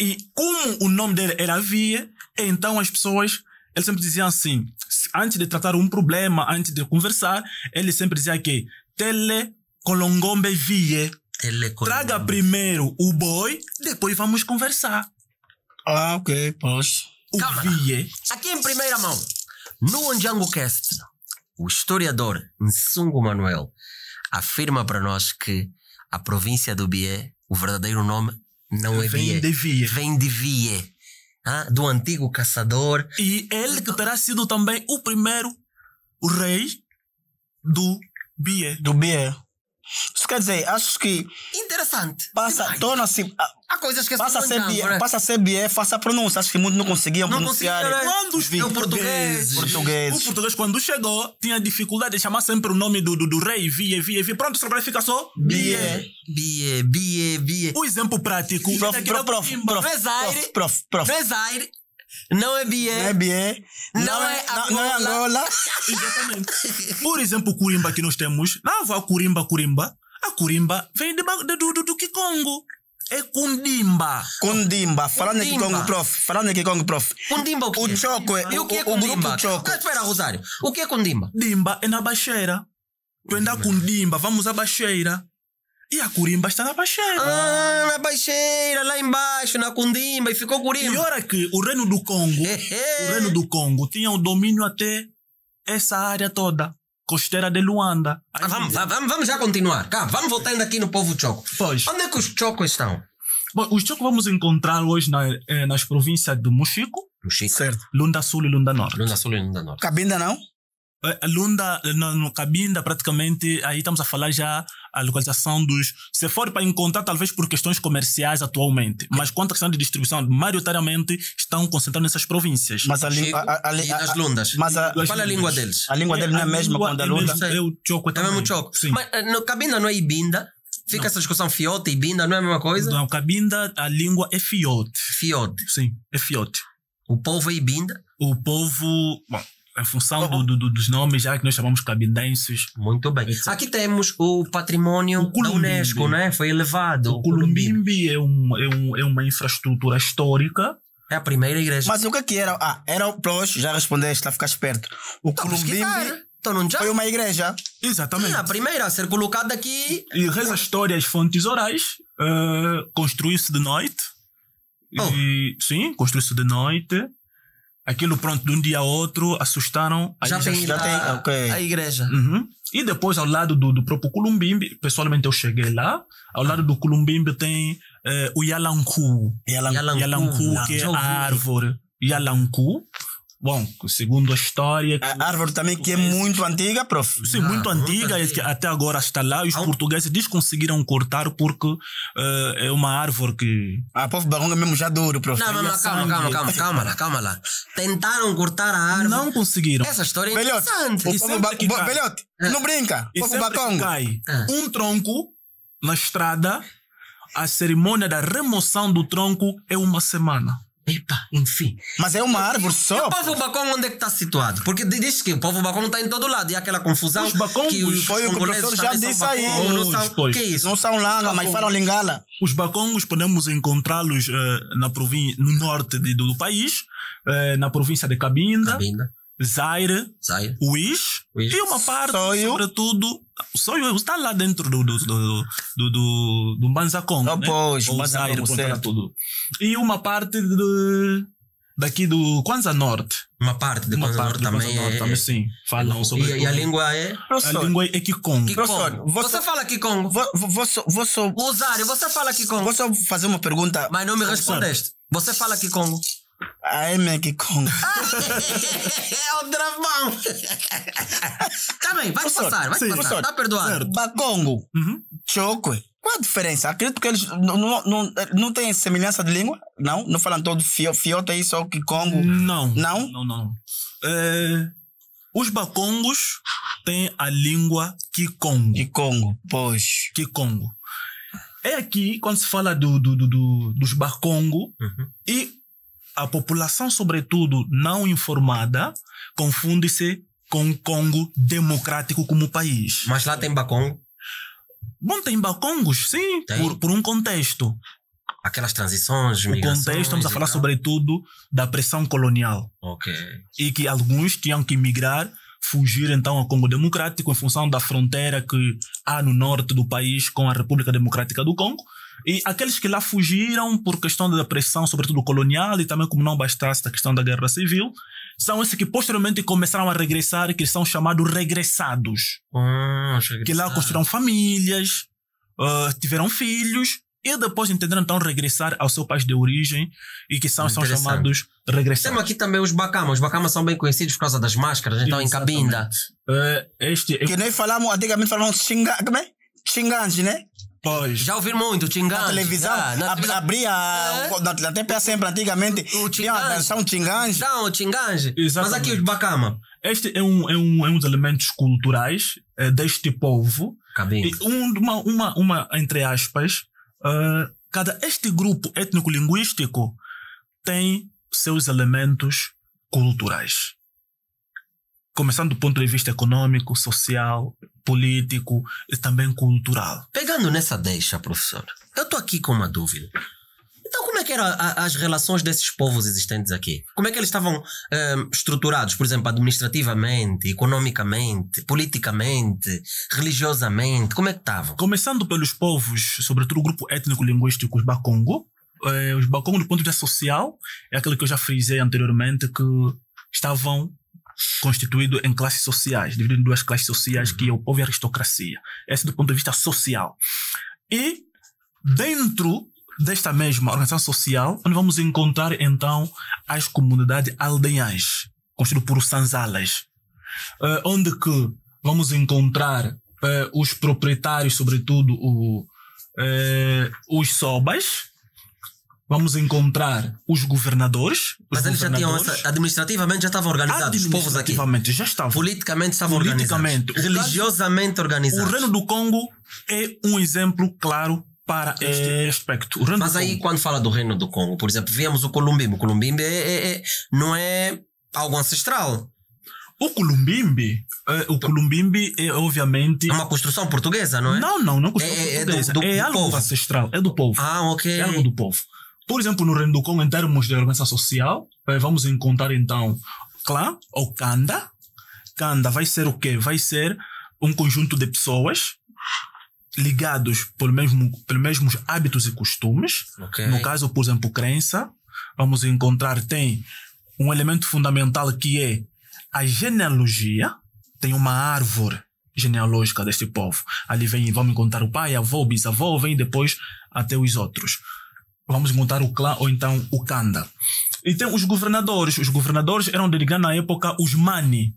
e como o nome dele era Vie, então as pessoas, ele sempre dizia assim, antes de tratar um problema, antes de conversar, ele sempre dizia que Tele Colongombe Vie. Traga primeiro o boi, depois vamos conversar. Ah, ok, pois. O Vie. Aqui em primeira mão, no Ondjango Cast, o historiador Nsungu Manuel afirma para nós que a província do Bié, o verdadeiro nome não é Bié. Vem de Vie. Do antigo caçador. E ele que terá sido também o primeiro rei do Bié. Do Bié. Isso quer dizer, acho que... Interessante. Torna-se... Há coisas que passa a ser Bié, faça a pronúncia. Acho que muitos não conseguiam pronunciar. Quando os portugueses. O português, quando chegou, tinha dificuldade de chamar sempre o nome do rei. Vie. Pronto, só fica só Bié. O exemplo prático. Prof. Vezaire. Não é Bié. Não é Bié. Não é Angola. Exatamente. Por exemplo, o Curimba que nós temos. Não vou a Curimba. A Curimba vem do Kikongo. É Kundimba. Falando em Kikongo, prof. Kundimba o quê? O Choco é... E o que é Kundimba? Grupo Choco. Espera, Rosário. O que é Kundimba? Dimba é na Baixeira. Tu anda com Dimba, vamos à Baixeira. E a Curimba está na Baixeira. Na Baixeira, lá embaixo, na Kundimba, e ficou Curimba. E ora que o Reino do Congo tinha o domínio até essa área toda, costeira de Luanda. Vamos já continuar. Cá, vamos voltando aqui no povo Choco. Pois. Onde é que os Chocos estão? Bom, os Chocos vamos encontrar hoje nas províncias do Mochico. Certo. Lunda Sul e Lunda Norte. Lunda Sul e Lunda Norte. Cabinda não? Lunda, no Cabinda, praticamente, aí estamos a falar já a localização dos... Se for para encontrar, talvez por questões comerciais atualmente, mas quanto à questão de distribuição, maioritariamente estão concentrados nessas províncias. Mas e das Lundas. Qual é a língua deles? A língua deles não é a mesma com a da Lunda? É o Choco também. É o mesmo Choco. Mas no Cabinda não é Ibinda? Fica essa discussão Fiote e Ibinda, não é a mesma coisa? Não, Cabinda, a língua é Fiote. Fiote. Sim, é Fiote. O povo é Ibinda? O povo... Bom, em função dos nomes já que nós chamamos cabindenses. Muito bem. Aqui temos o património da Unesco, né? Foi elevado. O Culumbimbi é uma infraestrutura histórica. É a primeira igreja. Mas o que era? Era o Pros, já respondeste, está a ficar esperto. O Culumbimbi foi uma igreja. Exatamente. A primeira a ser colocada aqui. E reza a história, as fontes orais, construiu-se de noite. Sim, construiu-se de noite. Aquilo, pronto, de um dia a outro, assustaram. Já tem a igreja. Uhum. E depois, ao lado do próprio Culumbimbi, pessoalmente eu cheguei lá, ao lado do Culumbimbi tem o Yalanku. Yalanku, que é a árvore. Yalanku. Bom, segundo a história... A árvore também que é muito antiga, prof. Sim, muito antiga, e que até agora está lá. Os portugueses conseguiram cortar porque é uma árvore que... Povo Baconga mesmo já duro, prof. Não, calma lá. Tentaram cortar a árvore. Não conseguiram. Essa história é interessante. Velhote, não brinca. Povo Baconga. Cai um tronco na estrada, a cerimônia da remoção do tronco é uma semana. Epa, enfim. Mas é uma árvore só. E o povo Bacong onde é que está situado? Porque diz que o povo Bacong está em todo lado. E há aquela confusão. Os Bacong, que os foi o que o professor já disse aí. O que é isso? Não são Langa, mas falam Lingala. Os Bacongos podemos encontrá-los no norte do país, na província de Cabinda. Zaire, Uís, e uma parte, sobretudo, o Soio está lá dentro do Banzacong, né? Pois, o Zaire, tudo. E uma parte daqui do Kwanza Norte, Uma parte de Uma Kwanza parte Norte do também Kwanza é... Norte sim, falam sobre E a língua é... a língua é Kikongo. Kikongo. Você fala Kikongo? Vou só Usário, você fala Kikongo? vou só fazer uma pergunta. Mas não me respondeste. Você fala Kikongo? A M é Kikongo. É o Dravão. Tá bem, vai passar, vai sim, passar. professor. Tá perdoado. Certo. Bakongo, Chokwe. Qual a diferença? Acredito que eles não têm semelhança de língua? Não falam todo fiota aí, só Kikongo? Não. Não? Não. Os Bakongos têm a língua Kikongo. Kikongo, pois. Kikongo. É aqui, quando se fala dos Bakongo, e a população, sobretudo não informada, confunde-se com o Congo democrático como país. Mas lá tem Bakongo. Bom, tem Bakongos, sim, Tem? por um contexto. Aquelas transições, O migrações... contexto, estamos a e falar tal. sobretudo da pressão colonial. Ok. E que alguns tinham que migrar, fugir então ao Congo Democrático em função da fronteira que há no norte do país com a República Democrática do Congo. E aqueles que lá fugiram por questão da pressão, sobretudo colonial, e também como não bastasse a questão da guerra civil, são esses que posteriormente começaram a regressar, que são chamados regressados. Que lá construíram famílias, tiveram filhos, e depois entenderam então regressar ao seu país de origem, e que são chamados regressados. Temos aqui também os Bacamas. Os Bacamas são bem conhecidos por causa das máscaras, então em Cabinda. Que nós falamos, antigamente falamos xingange, né? Pois. Já ouviram muito, Tingange. Na televisão, abria na TPA sempre antigamente. Tinha a danção Tingange. Não, Tingange. Mas Exatamente. aqui os Bacama. Este é um dos elementos culturais deste povo. Cabinda. E uma entre aspas, este grupo étnico-linguístico tem seus elementos culturais. Começando do ponto de vista econômico, social, político e também cultural. Pegando nessa deixa, professor, eu estou aqui com uma dúvida. Então, como é que eram as relações desses povos existentes aqui? Como é que eles estavam estruturados, por exemplo, administrativamente, economicamente, politicamente, religiosamente? Como é que estavam? Começando pelos povos, sobretudo o grupo étnico-linguístico, os Bakongo. Os Bakongo, do ponto de vista social, é aquilo que eu já frisei anteriormente, que estavam constituído em classes sociais, dividido em duas classes sociais, que é o povo e a aristocracia. Esse do ponto de vista social. E dentro desta mesma organização social, onde vamos encontrar então as comunidades aldeãs, constituídas por sanzalas, onde que vamos encontrar os proprietários, sobretudo os sobas. Vamos encontrar os governadores. Mas eles já tinham administrativamente já estavam organizados, os povos aqui. Administrativamente já estavam. Politicamente estavam organizados. Religiosamente organizados. O Reino do Congo é um exemplo claro para este aspecto. Mas aí, quando fala do Reino do Congo, por exemplo, vemos o Columbimbe. O Columbimbe não é algo ancestral. O Columbimbe é obviamente... É uma construção portuguesa, não é? Não construção portuguesa. É algo povo. ancestral, é do povo. Ah, ok. É algo do povo. Por exemplo, no Reino do Congo, em termos de organização social, vamos encontrar então clã ou Kanda. Kanda vai ser o quê? Vai ser um conjunto de pessoas ligados pelos mesmos hábitos e costumes. Okay. No caso, por exemplo, crença. Vamos encontrar, tem um elemento fundamental que é a genealogia. Tem uma árvore genealógica deste povo. Ali vamos encontrar o pai, avô, bisavô, vem depois até os outros. Vamos encontrar o clã ou então o Kanda. E tem os governadores. Os governadores eram dedicados na época os Mani.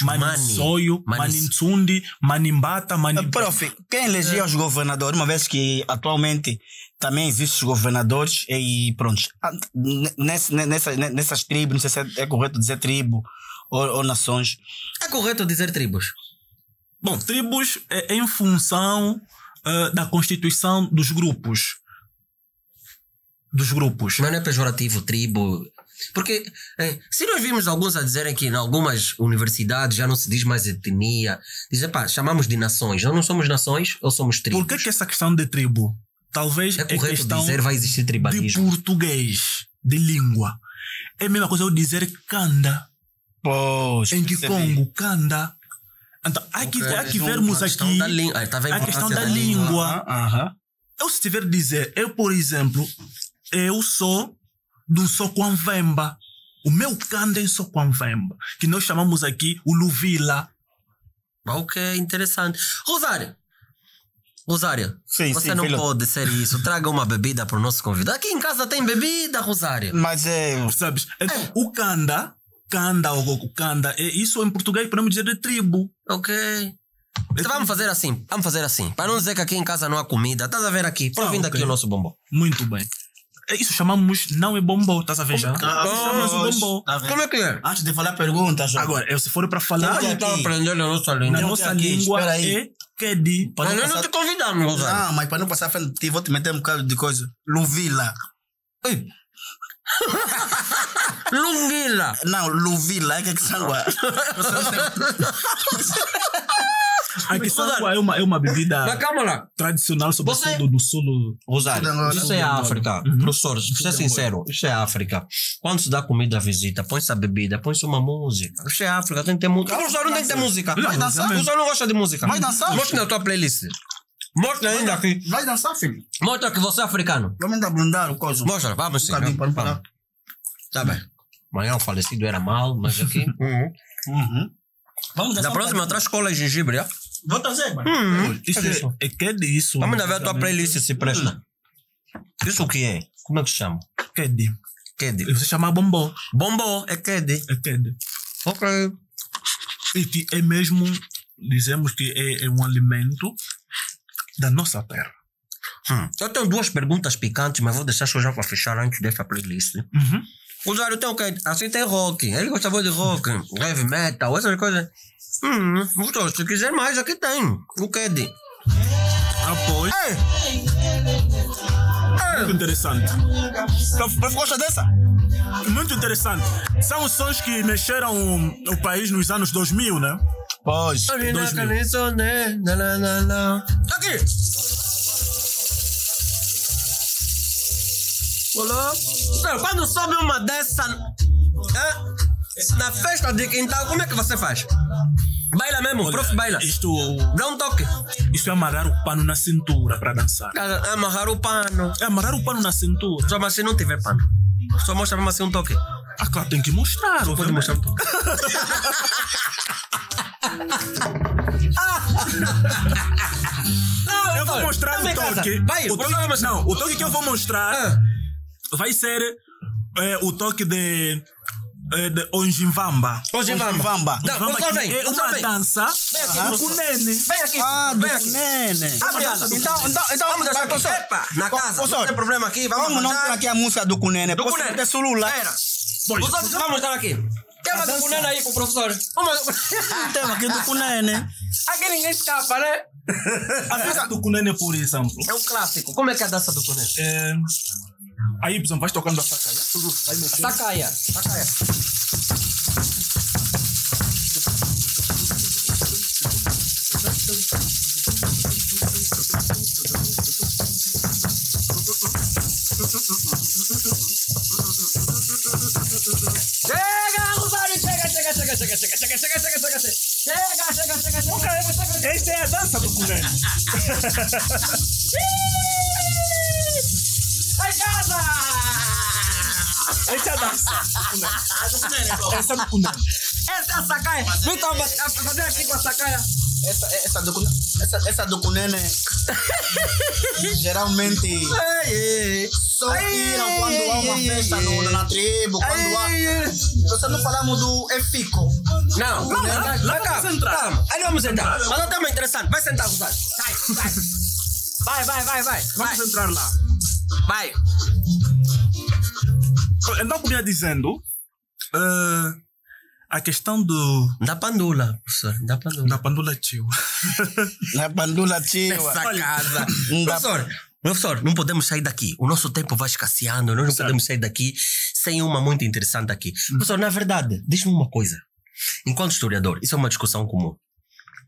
Manisoio, Manintsundi, Manimbata, Prof, quem elegia os governadores, uma vez que atualmente também existem os governadores e pronto. Nessas tribos, não sei se é correto dizer tribo ou nações. É correto dizer tribos? Bom, tribos é em função da constituição dos grupos. Mas não é pejorativo, tribo. Porque se nós vimos alguns a dizerem que em algumas universidades já não se diz mais etnia, dizem, chamamos de nações. Nós não somos nações ou somos tribos? Por que essa questão de tribo? Talvez é correto questão dizer vai existir tribalismo. De português, de língua. É a mesma coisa eu dizer Kanda. Pois. Em Kikongo, Kanda. Então, há que vermos aqui a questão da língua. Eu se estiver a dizer, por exemplo, eu sou do Sokwamvemba. O meu canda em Soquanvemba, que nós chamamos aqui o Luvila. Ok, interessante. Rosário, Sim, você sim, não filho. pode ser isso. Traga uma bebida para o nosso convidado. Aqui em casa tem bebida, Rosário. Mas é. Sabes? Então, o canda, isso em português podemos dizer de tribo. Ok. Então vamos fazer assim. Para não dizer que aqui em casa não há comida. Estás a ver aqui? Pode vir daqui ok. o nosso bombom. Muito bem. Isso chamamos, não é bombom, estás a ver já? Chamamos o bombom. Tá vendo? Como é que é? Antes de falar perguntas, ó. Agora, se for para falar, Tem Estava aqui. aprendendo a nossa na língua. nossa aqui, língua espera aí. é Kedi. Para Mas nós não te convidamos, Rosário. Não, mas para não passar à frente de ti, vou te meter um bocado de coisa. Luvila. Ei. Lunguila. Não, Luvila, é que sangua. Aqui sangua é uma bebida Mas calma lá. tradicional, sobretudo no sul. Rosário, isso é África. Professor, se ser sincero, isso é África. Quando se dá comida à visita, põe-se a bebida, põe-se uma música. Isso é África, tem que ter música. O professor não tem que ter música. Vai dançar. O professor não gosta de música. Vai dançar. Mostra na tua playlist. Mostra ainda aqui. Vai dançar, filho. Mostra que você é africano. Vamos dar blindar o coisa. Mostra, vamos sim. bocadinho para não parar. Tá bem. Amanhã o falecido era mal, mas aqui. Vamos Da dançar. próxima traz cola e gengibre, ó. Vou trazer, mano. Isso é Kedi, isso. Vamos ainda ver a tua playlist se presta. Isso o que é? Como é que se chama? Kedi. Kedi. Você chama bombom. Bombom é Kedi. É Kedi. Ok. E que é mesmo, dizemos que é um alimento da nossa terra. Eu tenho duas perguntas picantes, mas vou deixar só já para fechar antes dessa playlist. O Rosário tem o quê? Assim tem rock. Ele gosta muito de rock, heavy metal, essas coisas. Se quiser mais, aqui tem. O Kedi. Pois. Muito interessante. Mas gosta dessa? Muito interessante. São os sons que mexeram o país nos anos 2000, né? Pois. Aqui! Olá. Quando sobe uma dessa na festa de quintal, como é que você faz? Baila mesmo, o prof baila. Dá um toque. Isso é amarrar o pano na cintura para dançar. Amarrar o pano. É amarrar o pano na cintura. Só mas se não tiver pano. Só mostra mesmo assim um toque. Claro, tem que mostrar. Pode mostrar um toque. Eu vou mostrar o toque. Vai, o toque não, o toque que eu vou mostrar vai ser o toque de Onjimvamba. Onjimvamba. É uma dança do Kunene. Vem aqui. Do Kunene. Então vamos deixar você na casa. Não tem problema aqui. Vamos não ter aqui a música do Kunene. Do Kunene. Ter celular. Os outros vamos estar aqui. Tema do Kunene aí com o professor. Tema aqui do Kunene. Aqui ninguém escapa, né? A dança do Kunene, por exemplo. É um clássico. Como é que é a dança do Kunene? Aí, por exemplo, vai tocando a sacaia. Sacaia. Chega, Rosário, chega. Essa é a dança do Kunene. Vai casa! Essa é a dança do Kunene. Essa é do Kunene. Essa é a sacaia. Vem fazer aqui com a sacaia. Essa do Kunene geralmente só tiram quando há uma festa na tribo, quando há... Você não falamos do Efico. Não, calma. Aí vamos sentar. Mas é tema interessante. Vai sentar, Rosário. Vai. Vamos entrar lá. Vai. Então, como ia dizendo, a questão da pandula, professor. da pandula tio. Na pandula tio. Essa casa. Professor, não podemos sair daqui. O nosso tempo vai escasseando. Nós não podemos sair daqui sem uma muito interessante aqui. Professor, na verdade, diz-me uma coisa. Enquanto historiador, isso é uma discussão comum.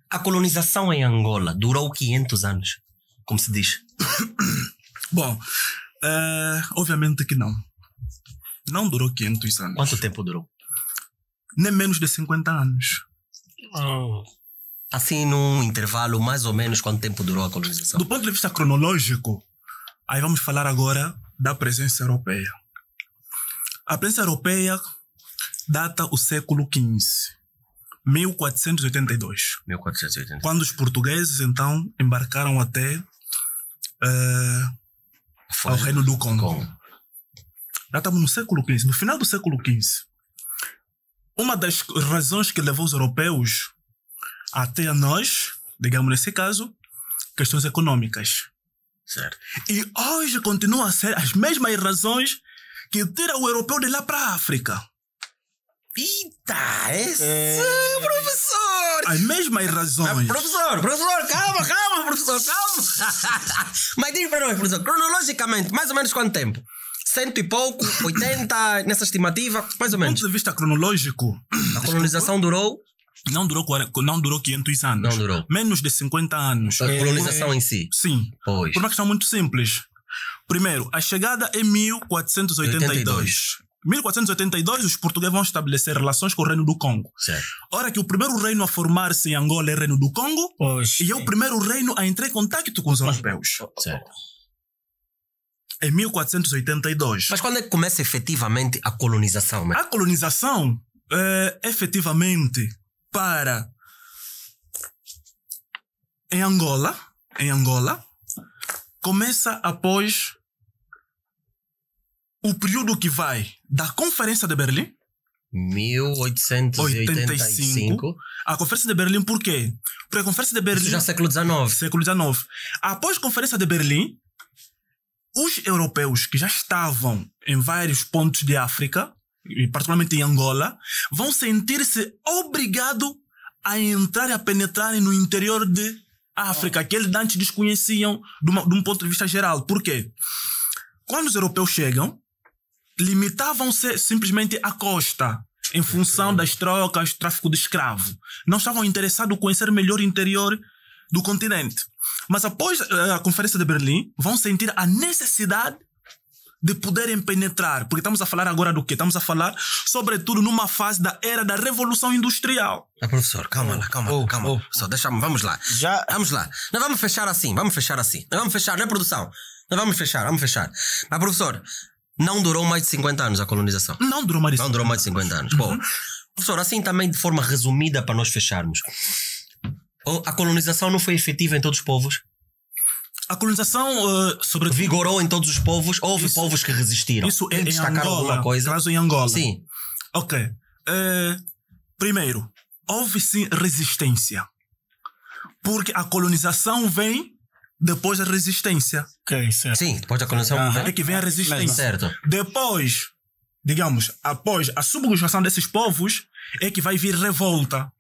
A colonização em Angola durou 500 anos, como se diz. Bom, obviamente que não. Não durou 500 anos. Quanto tempo durou? Nem menos de 50 anos. Assim, num intervalo, mais ou menos, quanto tempo durou a colonização? Do ponto de vista cronológico, aí vamos falar agora da presença europeia. A presença europeia data o século XV. 1482. 1480. Quando os portugueses, então, embarcaram até ao Reino do Congo. Já estamos no século XV, no final do século XV. Uma das razões que levou os europeus até a nós, digamos nesse caso, questões econômicas. Certo. E hoje continuam a ser as mesmas razões que tiram o europeu de lá para a África. Eita, professor! As mesmas razões. Professor, calma, professor, calma. Mas diga para nós, professor, cronologicamente, mais ou menos quanto tempo? 100 e pouco, 80, nessa estimativa, mais ou Do menos. ponto de vista cronológico, A colonização durou? não durou 500 anos. Não durou. Menos de 50 anos. A colonização em si? Sim. Pois. Por uma questão muito simples. Primeiro, a chegada em 1482. 1482, os portugueses vão estabelecer relações com o Reino do Congo. Certo. Ora que o primeiro reino a formar-se em Angola é o Reino do Congo, Pois. e é o primeiro reino a entrar em contato com os europeus. Certo. Em 1482. Mas quando é que começa efetivamente a colonização? Né? A colonização, efetivamente, para em Angola, começa após o período que vai da Conferência de Berlim, 1885. a Conferência de Berlim, por quê? Porque a Conferência de Berlim... Isso já é século XIX. século XIX. Após a Conferência de Berlim, os europeus que já estavam em vários pontos de África, e particularmente em Angola, vão sentir-se obrigados a entrar e a penetrarem no interior de África, que eles antes desconheciam de um ponto de vista geral. Por quê? Quando os europeus chegam, limitavam-se simplesmente à costa, em função das trocas, tráfico de escravo. Não estavam interessados em conhecer melhor o interior do continente. Mas após a Conferência de Berlim, vão sentir a necessidade de poderem penetrar. Porque estamos a falar agora do quê? Estamos a falar, sobretudo, numa fase da era da Revolução Industrial. Professor, calma lá. Professor, vamos lá. Vamos lá. Nós vamos fechar assim. Nós vamos fechar, não é produção? Nós vamos fechar. Mas, professor, não durou mais de 50 anos a colonização? Não durou mais de 50 anos. Bom, professor, assim também de forma resumida para nós fecharmos. A colonização não foi efetiva em todos os povos? A colonização, sobretudo... Vigorou em todos os povos? Houve povos que resistiram? Isso é em destacaram Angola. alguma coisa? Caso em Angola. Sim. Ok. Primeiro, houve sim resistência. Porque a colonização vem depois da resistência. Ok, certo. Sim, depois da colonização. É que vem a resistência. Certo. Depois, digamos, após a subjugação desses povos, é que vai vir revolta.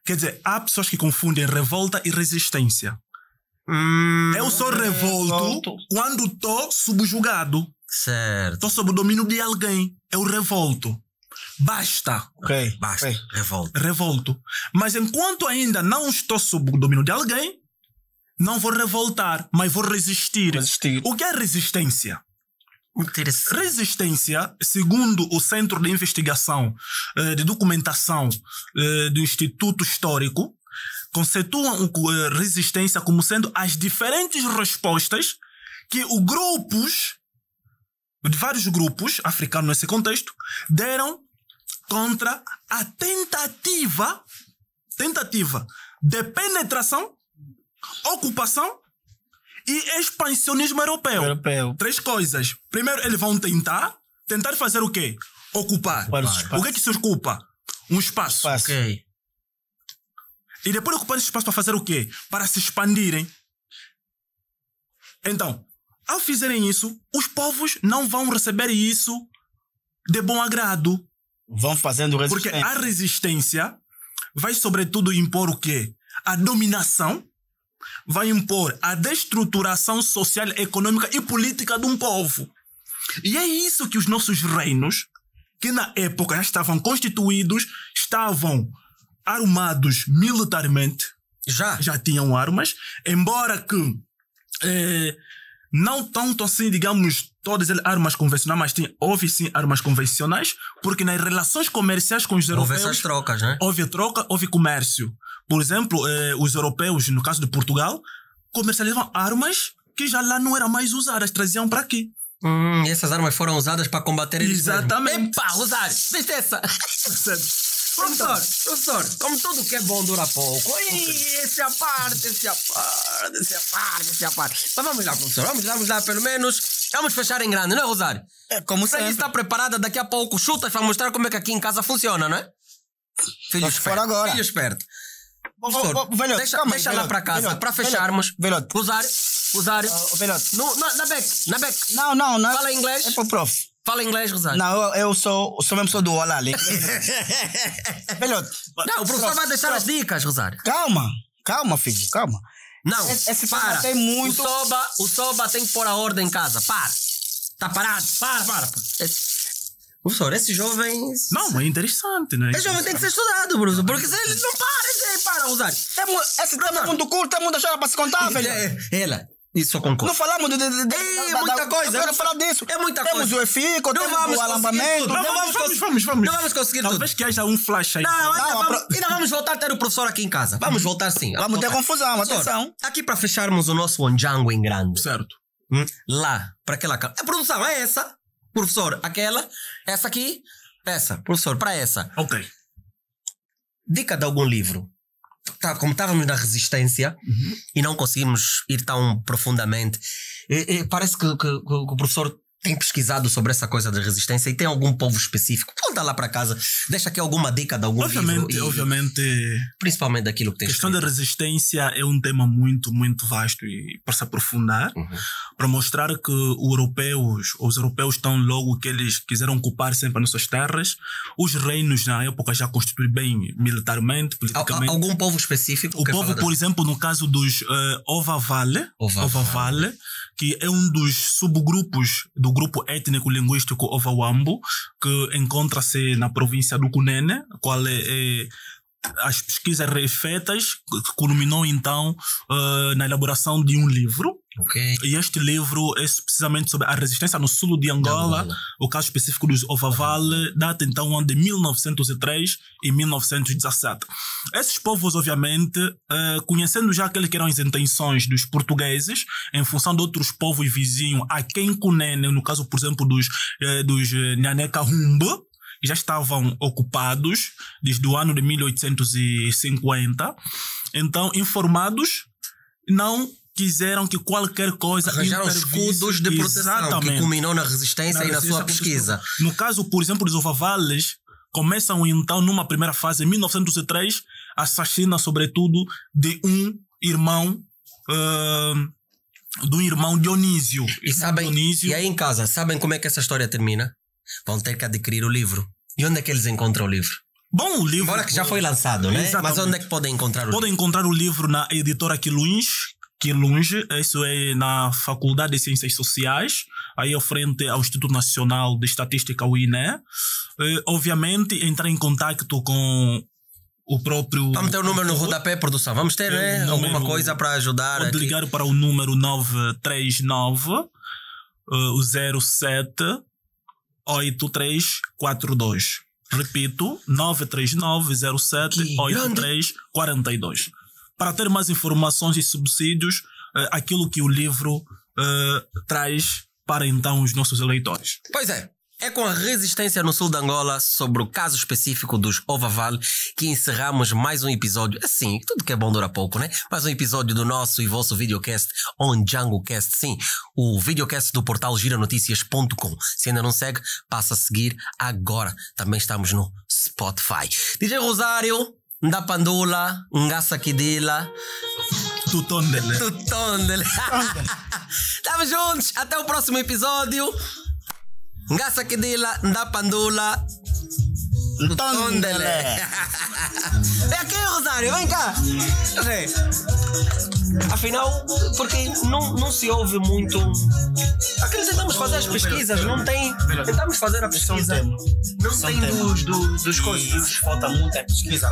Quer dizer, há pessoas que confundem revolta e resistência. Eu sou revolto quando estou subjugado. Certo. Estou sob o domínio de alguém. Eu revolto. Basta. Ok. Basta. Revolta. Revolto. Mas enquanto ainda não estou sob o domínio de alguém, não vou revoltar, mas vou resistir. O que é resistência? Interessante. Resistência, segundo o Centro de Investigação de Documentação do Instituto Histórico, conceituam resistência como sendo as diferentes respostas que vários grupos africanos nesse contexto deram contra a tentativa de penetração, ocupação e expansionismo europeu. Três coisas. Primeiro, eles vão tentar fazer o quê? Ocupar. O que é que se ocupa? Um espaço. Ok. E depois de ocupar esse espaço para fazer o quê? Para se expandirem. Então, ao fizerem isso, os povos não vão receber isso de bom agrado. Vão fazendo resistência. Porque a resistência vai sobretudo impor o quê? A dominação, vai impor a destruturação social, econômica e política de um povo. E é isso que os nossos reinos, que na época já estavam constituídos, estavam armados militarmente, já tinham armas, embora que não tanto assim, digamos, todas as armas convencionais, mas houve sim armas convencionais, porque nas relações comerciais com os europeus... Houve essas trocas, né? Houve troca, houve comércio. Por exemplo, os europeus, no caso de Portugal, comercializavam armas que já lá não eram mais usadas, traziam para aqui. Essas armas foram usadas para combater eles. Exatamente. Epa, Rosário, viste essa? Professor, como tudo que é bom dura pouco. Esse a parte. Mas vamos lá, professor, vamos lá pelo menos. Vamos fechar em grande, não é, Rosário? É como Para sempre. isso está preparada, daqui a pouco chutas para mostrar como é que aqui em casa funciona, não é? Filho Só se for agora. Filho esperto. Professor, Velhote, deixa calma aí, lá velhote, para casa, velhote, para fecharmos. Velhote. Rosário. Velhote. Na Beck. Não. Fala inglês? É pro prof. Fala inglês, Rosário. Não, eu sou mesmo sou do Olá. Velhote. Não, o professor vai deixar as dicas, Rosário. Calma, filho, calma. Não, Esse para. tem muito. O Soba tem que pôr a ordem em casa. Para. Tá parado. Para. Professor, esses jovens... Não, é interessante, né? Esse jovem tem que ser estudado, professor. Porque se ele não para, Rosário. Esse tema é muito curto, tem muita história para se contar, velho. Ela. Isso eu concordo. Não falamos de muita coisa. Eu quero falar disso. É muita temos coisa. O EFICO, temos o alambamento. Vamos. Não vamos conseguir tudo. Talvez que haja um flash aí. Ainda vamos voltar a ter o professor aqui em casa. Vamos voltar sim. Vamos ter confusão, Professor, atenção. aqui para fecharmos o nosso Ondjango em grande. Certo. Lá, para aquela casa. A produção é essa. Professor, aquela. Essa aqui. Essa. Professor, para essa. Ok. Dica de algum livro. Como estávamos na resistência e não conseguimos ir tão profundamente, parece que o professor tem pesquisado sobre essa coisa da resistência e tem algum povo específico. Conta lá para casa, deixa aqui alguma dica de algum livro. Obviamente. Principalmente daquilo que tem questão escrito. da resistência é um tema muito, muito vasto e para se aprofundar, para mostrar que os europeus estão logo que eles quiseram ocupar sempre as nossas terras. Os reinos na época já constituíram bem militarmente, politicamente. Algum povo específico? O povo, por exemplo, no caso dos Ovavale, que é um dos subgrupos do grupo étnico-linguístico Ovawambo, que encontra-se na província do Cunene, qual as pesquisas feitas culminou então na elaboração de um livro. Okay. E este livro é precisamente sobre a resistência no sul de Angola. O caso específico dos Ovavale data então de 1903 e 1917. Esses povos, obviamente, conhecendo já aqueles que eram as intenções dos portugueses, em função de outros povos vizinhos, a quem Cunene, no caso, por exemplo, dos Nhaneca Humba, já estavam ocupados desde o ano de 1850. Então, informados, não quiseram que qualquer coisa arranjaram escudos de proteção que culminou na resistência e na sua pesquisa. No caso, por exemplo, dos Ovavales, começam então numa primeira fase, em 1903, a assassina sobretudo de um irmão Dionísio. E aí em casa, sabem como é que essa história termina? Vão ter que adquirir o livro. E onde é que eles encontram o livro? Bom, o livro... Embora que já foi lançado, né? Exatamente. Mas onde é que podem encontrar o livro? Podem encontrar o livro na editora Quilunge, isso é na Faculdade de Ciências Sociais, aí à frente ao Instituto Nacional de Estatística, o INE. Obviamente, entrar em contato com o próprio... Vamos ter o número no rodapé, produção. Vamos ter, né? Alguma coisa para ajudar. Pode ligar para o número 939 07 8342. Repito, 939-07-8342. Para ter mais informações e subsídios, aquilo que o livro traz para então os nossos eleitores. Pois é. É com a resistência no sul de Angola sobre o caso específico dos Ovavale que encerramos mais um episódio. Assim, tudo que é bom dura pouco, né? Mais um episódio do nosso e vosso videocast Ondjango Cast. Sim, o videocast do portal giranoticias.com. Se ainda não segue, passa a seguir agora. Também estamos no Spotify. DJ Rosário, Nda Pandula, Ngasa Kidila. Tutondele. Estamos juntos. Até o próximo episódio. Ngasa Kidila, Nda Pandula, Tondele. Vem aqui, Rosário, vem cá. Afinal, porque não se ouve muito. Aqui tentamos fazer as pesquisas, não tem. Tentamos fazer a pesquisa. Não tem dos coisas. Falta muita pesquisa.